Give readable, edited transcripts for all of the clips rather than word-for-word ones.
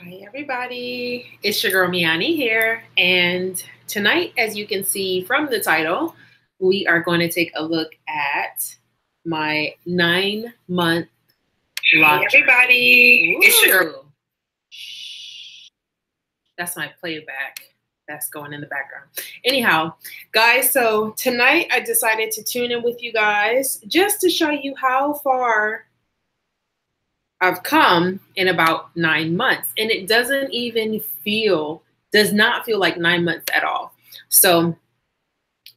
Hi everybody, it's your girl Me-Anie here, and tonight, as you can see from the title, we are going to take a look at my 9-month Loc Journey. Everybody, it's your girl. That's my playback that's going in the background. Anyhow, guys, so tonight I decided to tune in with you guys just to show you how far I've come in about 9 months, and it does not feel like 9 months at all. So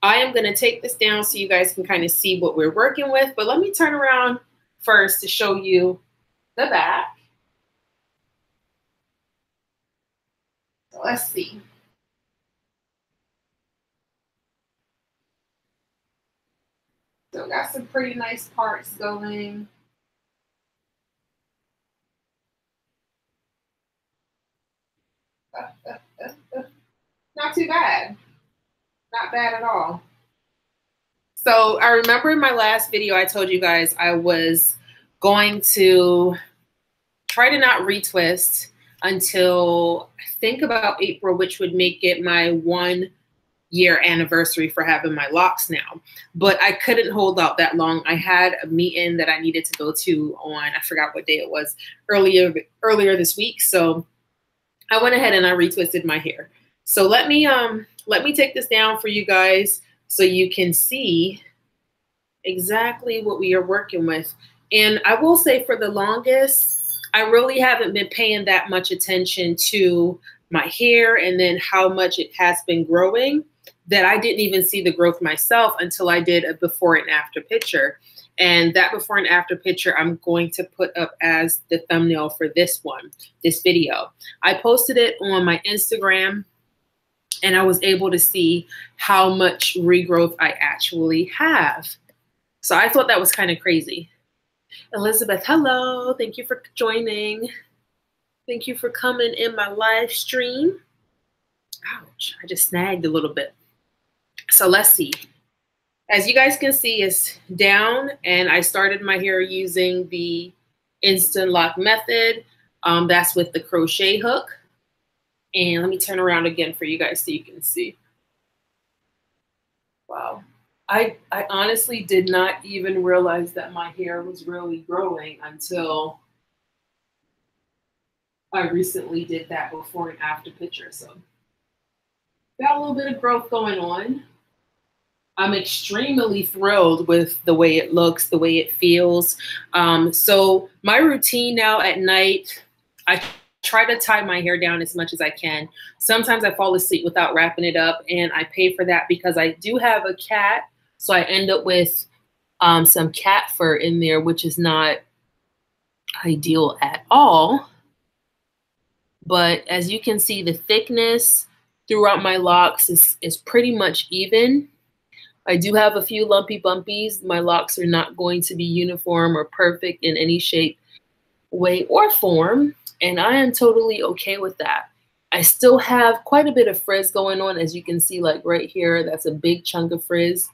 I am going to take this down so you guys can kind of see what we're working with, but let me turn around first to show you the back. So let's see. So got some pretty nice parts going. Not too bad. Not bad at all. So I remember in my last video, I told you guys I was going to try to not retwist until I think about April, which would make it my 1-year anniversary for having my locks now. But I couldn't hold out that long. I had a meeting that I needed to go to on, I forgot what day it was, earlier this week. So I went ahead and I retwisted my hair. So let me take this down for you guys so you can see exactly what we are working with. And I will say, for the longest, I really haven't been paying that much attention to my hair and then how much it has been growing, that I didn't even see the growth myself until I did a before and after picture. And that before and after picture I'm going to put up as the thumbnail for this video. I posted it on my Instagram, and I was able to see how much regrowth I actually have. So I thought that was kind of crazy. Elizabeth, hello. Thank you for joining. Thank you for coming in my live stream. Ouch, I just snagged a little bit. So let's see. As you guys can see, it's down, and I started my hair using the Instant Lock method. That's with the crochet hook. And let me turn around again for you guys so you can see. Wow. I honestly did not even realize that my hair was really growing until I recently did that before and after picture. So got a little bit of growth going on. I'm extremely thrilled with the way it looks, the way it feels. So my routine now at night, I try to tie my hair down as much as I can. Sometimes I fall asleep without wrapping it up, and I pay for that because I do have a cat. So I end up with some cat fur in there, which is not ideal at all. But as you can see, the thickness throughout my locks is pretty much even. I do have a few lumpy bumpies. My locks are not going to be uniform or perfect in any shape, way, or form, and I am totally okay with that. I still have quite a bit of frizz going on, as you can see, like right here. That's a big chunk of frizz.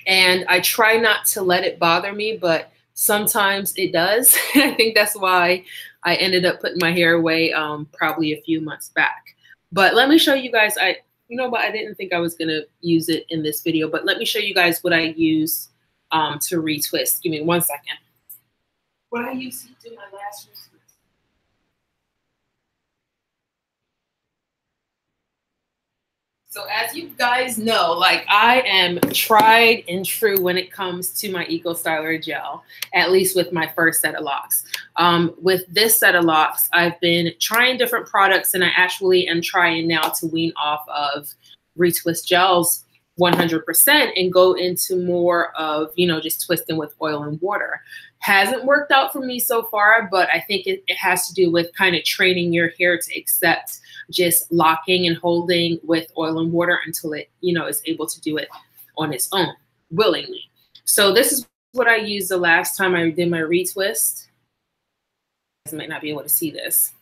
And I try not to let it bother me, but sometimes it does. I think that's why I ended up putting my hair away probably a few months back. But let me show you guys, you know what, I didn't think I was gonna use it in this video, but let me show you guys what I use to retwist. Give me 1 second. What I used to do my last retwist. So as you guys know, like, I am tried and true when it comes to my Eco Styler gel, at least with my first set of locks. With this set of locks, I've been trying different products, and I actually am trying now to wean off of retwist gels 100% and go into more of, you know, just twisting with oil and water. Hasn't worked out for me so far, but I think it has to do with kind of training your hair to accept just locking and holding with oil and water until it, you know, is able to do it on its own willingly. So this is what I used the last time I did my retwist. You guys might not be able to see this.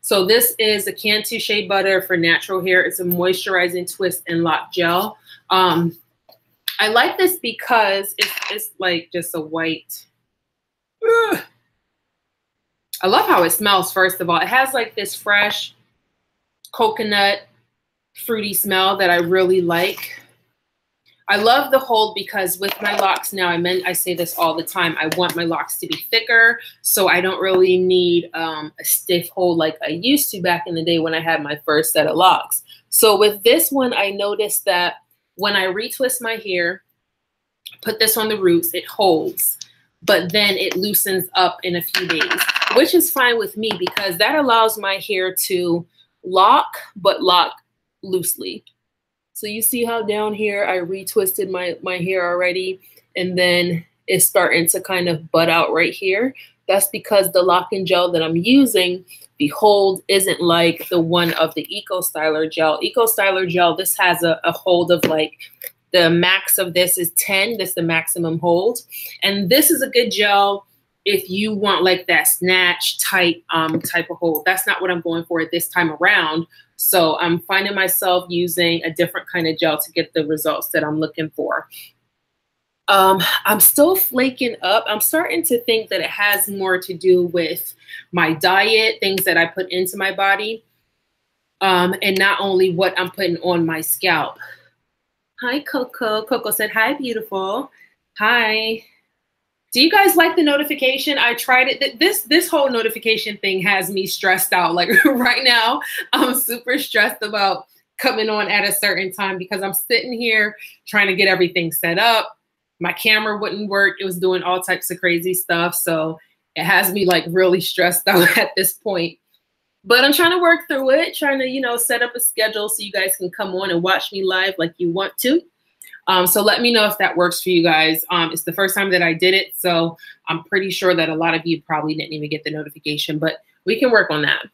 So this is a Cantu Shea Butter for natural hair. It's a moisturizing twist and lock gel. I like this because it's like just a white. I love how it smells, first of all. It has like this fresh coconut fruity smell that I really like. I love the hold because with my locks now, I say this all the time, I want my locks to be thicker, so I don't really need a stiff hold like I used to back in the day when I had my first set of locks. So with this one, I noticed that when I retwist my hair, put this on the roots, it holds, but then it loosens up in a few days, which is fine with me because that allows my hair to lock, but lock loosely. So you see how down here I retwisted my hair already, and then it's starting to kind of butt out right here. That's because the lock-in gel that I'm using, the hold isn't like the one of the Eco Styler gel. Eco Styler gel, this has a hold of like, the max of this is 10. This is the maximum hold. And this is a good gel if you want like that snatch tight type of hold. That's not what I'm going for this time around. So I'm finding myself using a different kind of gel to get the results that I'm looking for. I'm still flaking up. I'm starting to think that it has more to do with my diet, things that I put into my body, and not only what I'm putting on my scalp. Hi, Coco. Coco said, hi, beautiful. Hi. Do you guys like the notification? I tried it. This whole notification thing has me stressed out. Like right now, I'm super stressed about coming on at a certain time because I'm sitting here trying to get everything set up. My camera wouldn't work. It was doing all types of crazy stuff. So it has me like really stressed out at this point. But I'm trying to work through it, trying to, you know, set up a schedule so you guys can come on and watch me live like you want to. So let me know if that works for you guys. It's the first time that I did it, so I'm pretty sure that a lot of you probably didn't even get the notification, but we can work on that.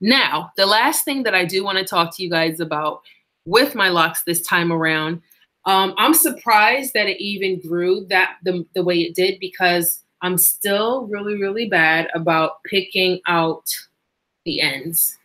Now, the last thing that I do want to talk to you guys about with my locks this time around, I'm surprised that it even grew the way it did because I'm still really, really bad about picking out the ends.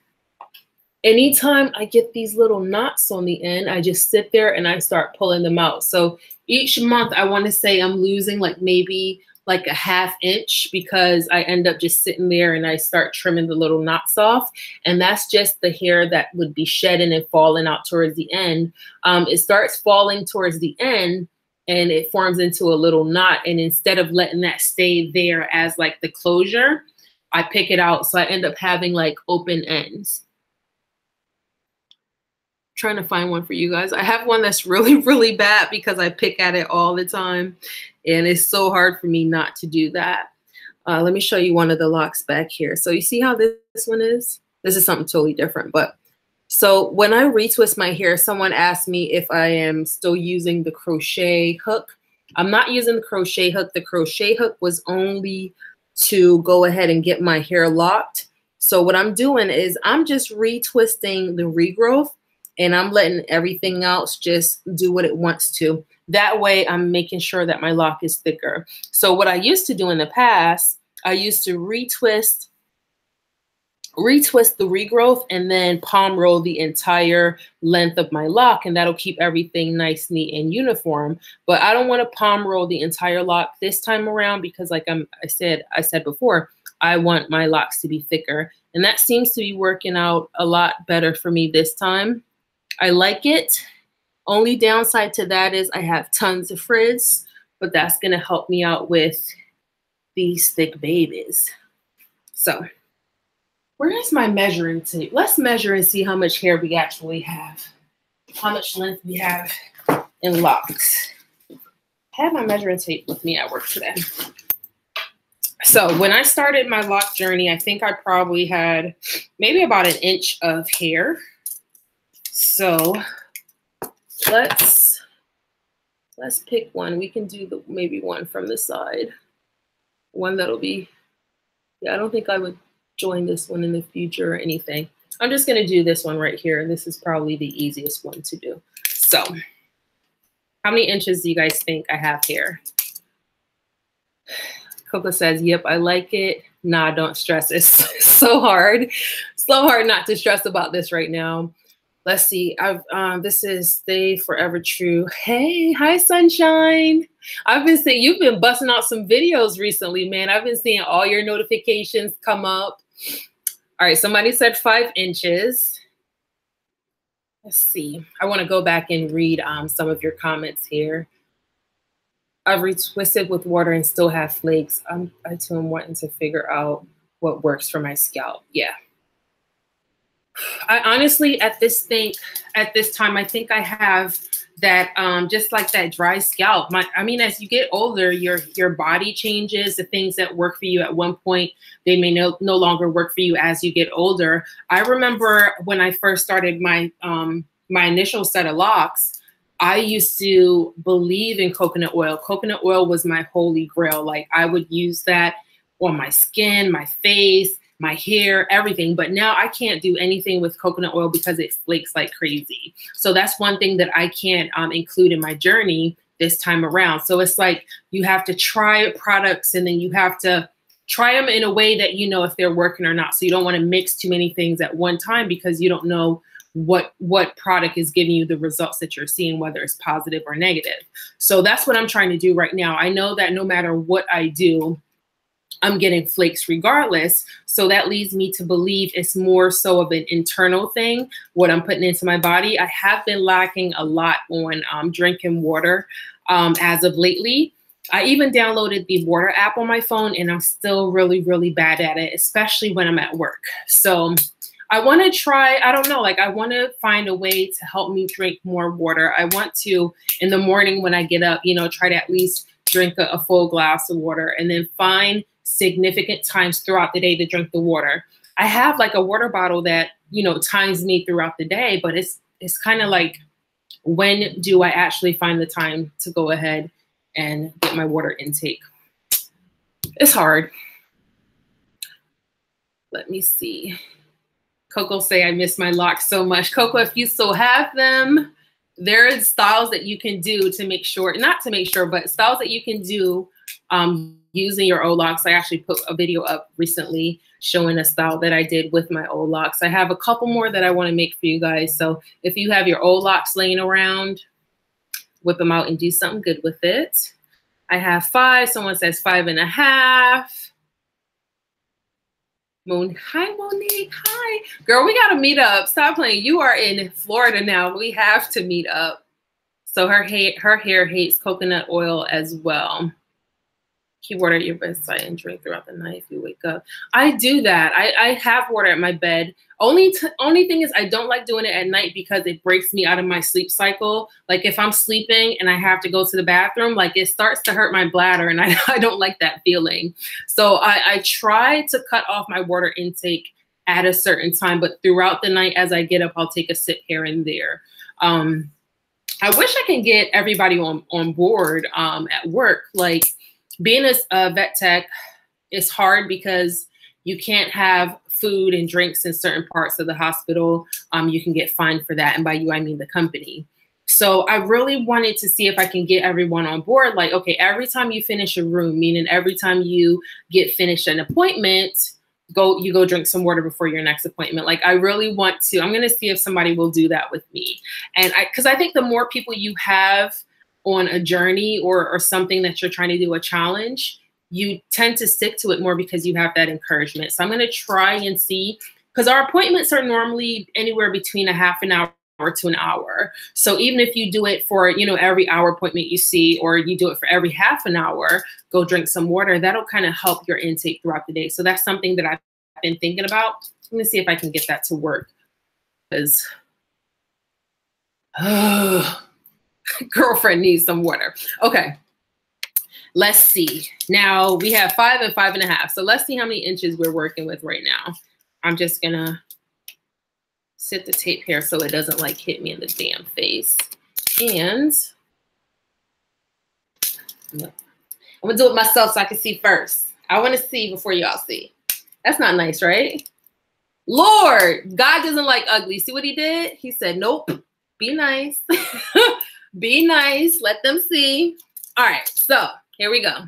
Anytime I get these little knots on the end, I just sit there and I start pulling them out. So each month I want to say I'm losing like maybe like a ½ inch because I end up just sitting there and I start trimming the little knots off. And that's just the hair that would be shedding and falling out towards the end. It starts falling towards the end and it forms into a little knot. And instead of letting that stay there as like the closure, I pick it out. So I end up having like open ends. Trying to find one for you guys. I have one that's really, really bad because I pick at it all the time. And it's so hard for me not to do that. Let me show you one of the locks back here. So you see how this one is? This is something totally different. But so when I retwist my hair, someone asked me if I am still using the crochet hook. I'm not using the crochet hook. The crochet hook was only to go ahead and get my hair locked. So what I'm doing is I'm just retwisting the regrowth and I'm letting everything else just do what it wants to. That way I'm making sure that my lock is thicker. So what I used to do in the past, I used to retwist the regrowth and then palm roll the entire length of my lock, and that'll keep everything nice, neat, and uniform. But I don't want to palm roll the entire lock this time around because like I said before, I want my locks to be thicker. And that seems to be working out a lot better for me this time. I like it. Only downside to that is I have tons of frizz, but that's going to help me out with these thick babies. So where is my measuring tape? Let's measure and see how much hair we actually have. How much length we have in locks. I had my measuring tape with me at work today. So when I started my lock journey, I think I probably had maybe about 1 inch of hair. So let's pick one. We can do maybe one from the side. One that'll be, yeah, I don't think I would join this one in the future or anything. I'm just going to do this one right here. This is probably the easiest one to do. So how many inches do you guys think I have here? Coco says, yep, I like it. Nah, don't stress. It's so hard. So hard not to stress about this right now. Let's see. This is Stay Forever True. Hey, hi Sunshine. I've been seeing you've been busting out some videos recently, man. I've been seeing all your notifications come up. All right, somebody said 5 inches. Let's see. I want to go back and read some of your comments here. I've retwisted with water and still have flakes. I too am wanting to figure out what works for my scalp. Yeah. I honestly, at this time, I think I have that just like that dry scalp. I mean, as you get older, your body changes. The things that work for you at one point, they may no longer work for you as you get older. I remember when I first started my my initial set of locks, I used to believe in coconut oil. Coconut oil was my holy grail. Like I would use that on my skin, my face, my hair, everything. But now I can't do anything with coconut oil because it flakes like crazy. So that's one thing that I can't include in my journey this time around. So it's like you have to try products and then you have to try them in a way that you know if they're working or not. So you don't want to mix too many things at one time because you don't know what product is giving you the results that you're seeing, whether it's positive or negative. So that's what I'm trying to do right now. I know that no matter what I do, I'm getting flakes regardless. So that leads me to believe it's more so of an internal thing, what I'm putting into my body. I have been lacking a lot on drinking water as of lately. I even downloaded the water app on my phone and I'm still really, really bad at it, especially when I'm at work. So I want to try, I don't know, like I want to find a way to help me drink more water. I want to, in the morning when I get up, you know, try to at least drink a full glass of water and then find significant times throughout the day to drink the water. I have like a water bottle that, you know, times me throughout the day, but it's kind of like, when do I actually find the time to go ahead and get my water intake? It's hard. Let me see. Coco say, I miss my locks so much. Coco, if you still have them, there are styles that you can do to make sure, not to make sure, but styles that you can do using your old locks. I actually put a video up recently showing a style that I did with my old locks. I have a couple more that I want to make for you guys. So if you have your old locks laying around, whip them out and do something good with it. I have 5. Someone says 5.5. Hi, Monique. Hi. Girl, we got to meet up. Stop playing. You are in Florida now. We have to meet up. So her hair hates coconut oil as well. Keep water at your bedside and drink throughout the night if you wake up. I do that. I have water at my bed. Only thing is I don't like doing it at night because it breaks me out of my sleep cycle. Like if I'm sleeping and I have to go to the bathroom, like it starts to hurt my bladder and I don't like that feeling. So I try to cut off my water intake at a certain time, but throughout the night as I get up, I'll take a sip here and there. I wish I can get everybody on board at work. Like, being a vet tech is hard because you can't have food and drinks in certain parts of the hospital. You can get fined for that. And by you, I mean the company. So I really wanted to see if I can get everyone on board. Like, okay, every time you finish a room, meaning every time you get finished an appointment, you go drink some water before your next appointment. Like I really want to, I'm going to see if somebody will do that with me. And because I think the more people you have on a journey or something that you're trying to do, a challenge, you tend to stick to it more because you have that encouragement. So I'm going to try and see, because our appointments are normally anywhere between a half an hour to an hour. So even if you do it for, you know, every hour appointment you see, or you do it for every half an hour, go drink some water, that'll kind of help your intake throughout the day. So that's something that I've been thinking about. I'm going to see if I can get that to work. Because girlfriend needs some water. Okay. Let's see. Now we have 5 and 5.5. So let's see how many inches we're working with right now. I'm just going to sit the tape here so it doesn't like hit me in the damn face. And I'm going to do it myself so I can see first. I want to see before y'all see. That's not nice, right? Lord, God doesn't like ugly. See what he did? He said, nope, be nice. Be nice. Let them see. All right. So here we go.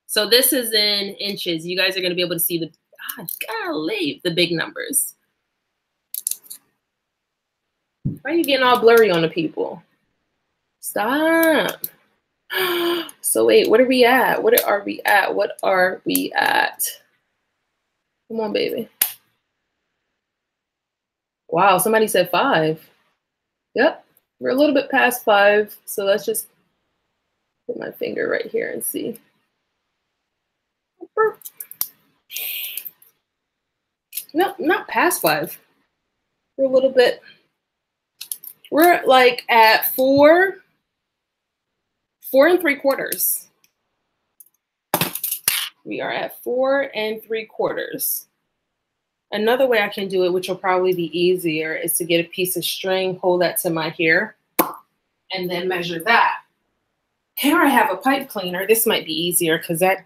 So this is in inches. You guys are going to be able to see golly, the big numbers. Why are you getting all blurry on the people? Stop. So wait, what are we at? What are we at? What are we at? Come on, baby. Wow, somebody said 5. Yep, we're a little bit past 5. So let's just put my finger right here and see. No, not past 5. We're a little bit. We're like at 4 3/4. We are at 4 3/4. Another way I can do it, which will probably be easier, is to get a piece of string, hold that to my hair, and then measure that. Here I have a pipe cleaner. This might be easier because that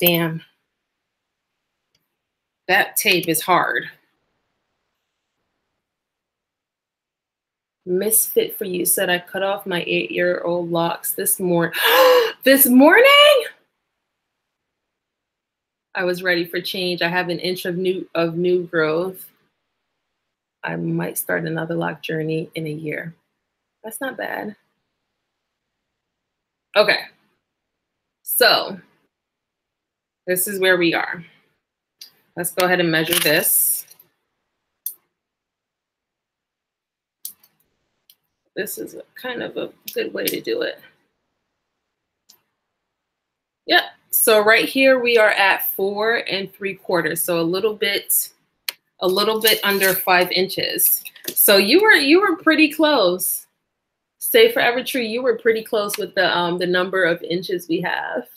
tape is hard. Misfit for You said I cut off my 8-year-old locks this morning. This morning? I was ready for change. I have an inch of new growth. I might start another loc journey in a year. That's not bad. Okay. So this is where we are. Let's go ahead and measure this. This is kind of a good way to do it. Yep. So right here we are at 4 3/4. So a little bit under 5 inches. So you were pretty close. Stay Forever Tree, you were pretty close with the number of inches we have.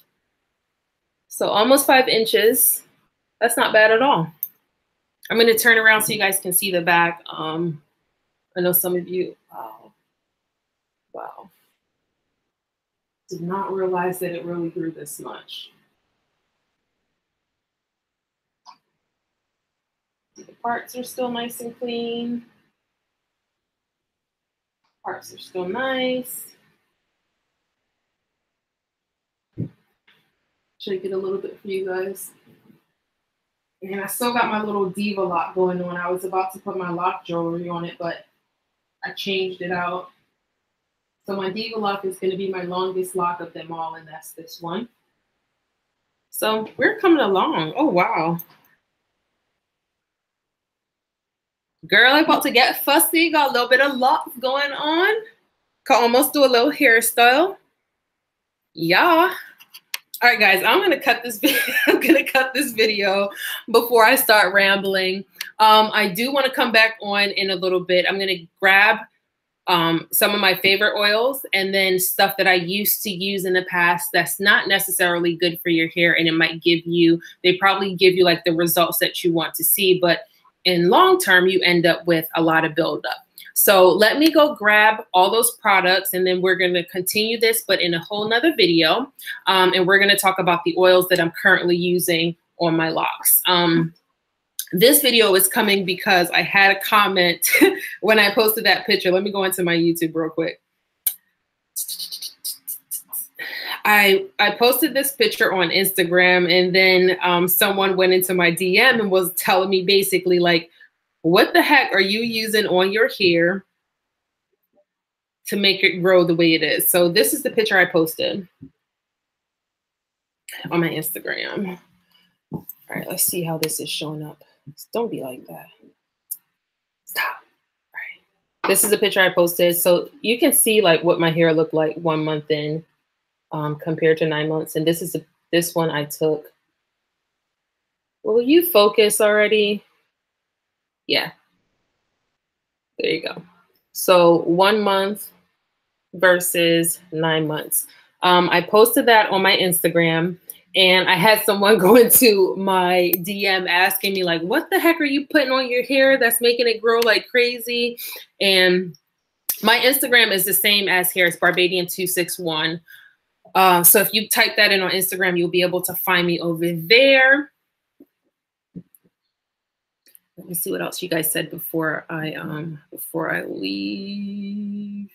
So almost 5 inches. That's not bad at all. I'm going to turn around so you guys can see the back. I know some of you, wow. Did not realize that it really grew this much. The parts are still nice and clean. Parts are still nice. Shake it a little bit for you guys. And I still got my little diva lock going on. I was about to put my loc jewelry on it, but I changed it out. So my diva lock is going to be my longest lock of them all, and that's this one. So we're coming along. Oh, wow. Girl, I'm about to get fussy. Got a little bit of locks going on. Could almost do a little hairstyle. Yeah. All right, guys, I'm gonna cut this video. I'm gonna cut this video before I start rambling. I do want to come back on in a little bit. I'm gonna grab some of my favorite oils and then stuff that I used to use in the past that's not necessarily good for your hair, and it might give you. They probably give you like the results that you want to see, but in long term, you end up with a lot of buildup. So let me go grab all those products, and then we're going to continue this, but in a whole nother video. And we're going to talk about the oils that I'm currently using on my locks. This video is coming because I had a comment when I posted that picture. Let me go into my YouTube real quick. I posted this picture on Instagram, and then someone went into my DM and was telling me basically like, what the heck are you using on your hair to make it grow the way it is? So this is the picture I posted on my Instagram. All right, let's see how this is showing up. Don't be like that. Stop. All right. This is the picture I posted. So you can see like what my hair looked like 1 month in compared to 9 months. And this is this one I took. Will you focus already? Yeah. There you go. So 1 month versus 9 months. I posted that on my Instagram, and I had someone go into my DM asking me like, what the heck are you putting on your hair that's making it grow like crazy? And my Instagram is the same as here. It's Barbadian261. So if you type that in on Instagram, you'll be able to find me over there. Let me see what else you guys said before I leave.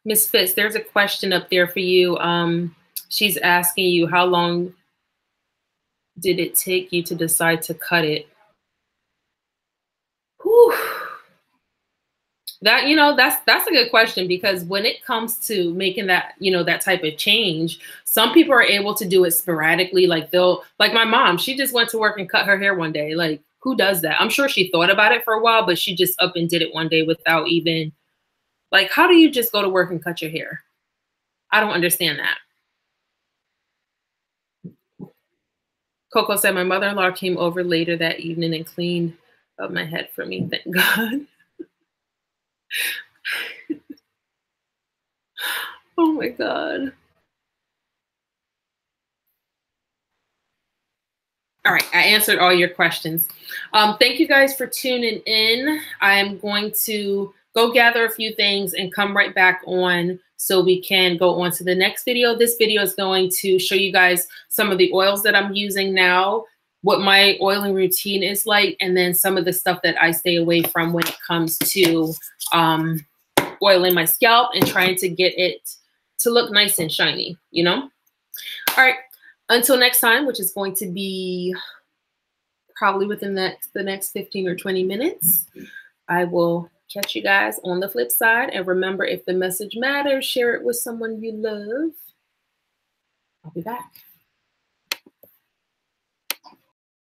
Miss Fitz, there's a question up there for you. She's asking you how long did it take you to decide to cut it? Whew. That, that's a good question, because when it comes to making that, that type of change, some people are able to do it sporadically. Like like my mom, she just went to work and cut her hair one day. Like, who does that? I'm sure she thought about it for a while, but she just up and did it one day without even, like, how do you just go to work and cut your hair? I don't understand that. Coco said, my mother-in-law came over later that evening and cleaned up my head for me. Thank God. Oh my God. All right, I answered all your questions. Thank you guys for tuning in. I am going to go gather a few things and come right back on so we can go on to the next video. This video is going to show you guys some of the oils that I'm using now, what my oiling routine is like, and then some of the stuff that I stay away from when it comes to oiling my scalp and trying to get it to look nice and shiny, All right. Until next time, which is going to be probably within the next 15 or 20 minutes, I will catch you guys on the flip side. And remember, if the message matters, share it with someone you love. I'll be back.